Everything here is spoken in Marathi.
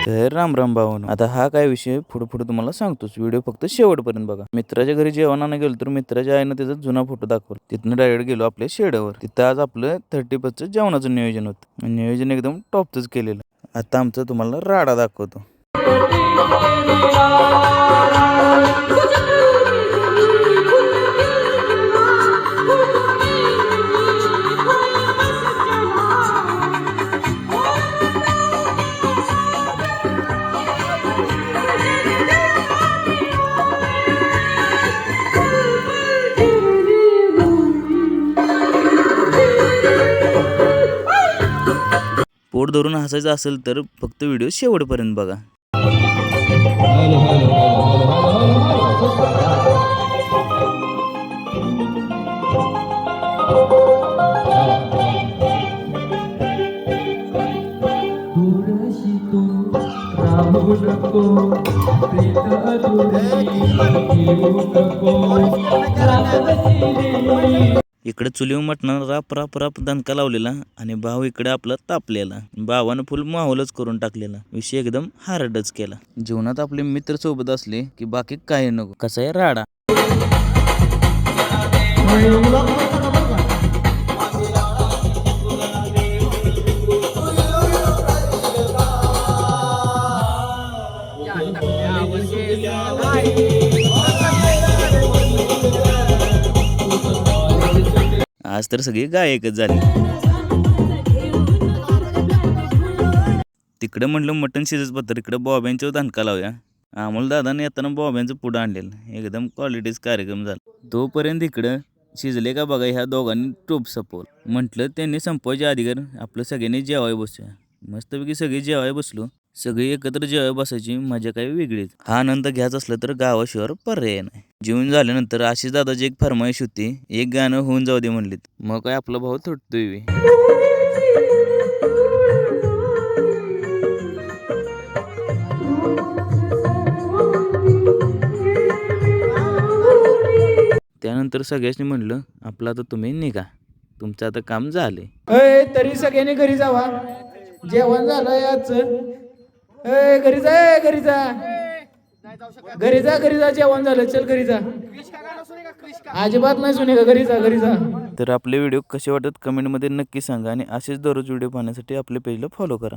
तर राम राम भावानो, आता हा काय विषय पुढे पुढे तुम्हाला सांगतोच. व्हिडिओ फक्त शेवटपर्यंत बघा. मित्राच्या घरी जेवणाला गेलो तर मित्राच्या आईनं त्याचा जुना फोटो दाखवला. तिथनं डायरेक्ट गेलो आपल्या शेडवर. तिथं आज आपलं 30+ जेवणाचं नियोजन होतं. नियोजन एकदम टॉपचंच केलेलं. आता आमचं तुम्हाला राडा दाखवतो. पोट धरून हसायचं असेल तर फक्त व्हिडिओ शेवटपर्यंत बघा. इकडे चुलीवर मटणाला राप राप राप दणका लावलेला आणि भाव इकडे आपला तापलेला. भावानं फुल माहोलच करून टाकलेला. विषय एकदम हार्डच केला. जीवनात आपले मित्र सोबत असले की बाकी काही नको. कसा आहे राडा. आज तर सगळी गायकच झाली. तिकडं म्हटलं मटण शिजत पत्तर, इकडं बॉब्यांच्या दणका लावूया. अमोल दादाने येताना बॉब्यांचं पुढं आणलेलं. एकदम क्वालिटीच कार्यक्रम झाला. तोपर्यंत इकडं शिजले का बघा ह्या दोघांनी टोप सपवलं. म्हटलं त्यांनी संपवायच्या अधिकार आपलं सगळ्यांनी जेवाय बसूया. मस्तपैकी सगळी जेवाय बसलो. सगळी एकत्र जेवाय बसायची मजा काही वेगळीच. हा आनंद घ्यायचा असलं तर गावाशिवाय पर्याय नाही. जेवून झाल्यानंतर आशिष दादाची एक फरमाईश होती, एक गाणं होऊन जाऊ दे म्हणलीत. मग काय आपला भाऊ तुटतोय. त्यानंतर सगळ्यांनी म्हणलं आपलं आता तुम्ही निघा, तुमचं आता काम झाले. तरी सगळ्यांनी घरी जावा, जेवण झालं याच. घरी जा, घरी जा, घरी जा, घरी जा, जेवण झालं, चल घरी जा. अजिबात नाही सुने का, घरी जा, घरी जा. तर आपले व्हिडिओ कसे वाटत कमेंटमध्ये नक्की सांगा आणि असेच दररोज व्हिडिओ पाहण्यासाठी आपल्या पेजला फॉलो करा.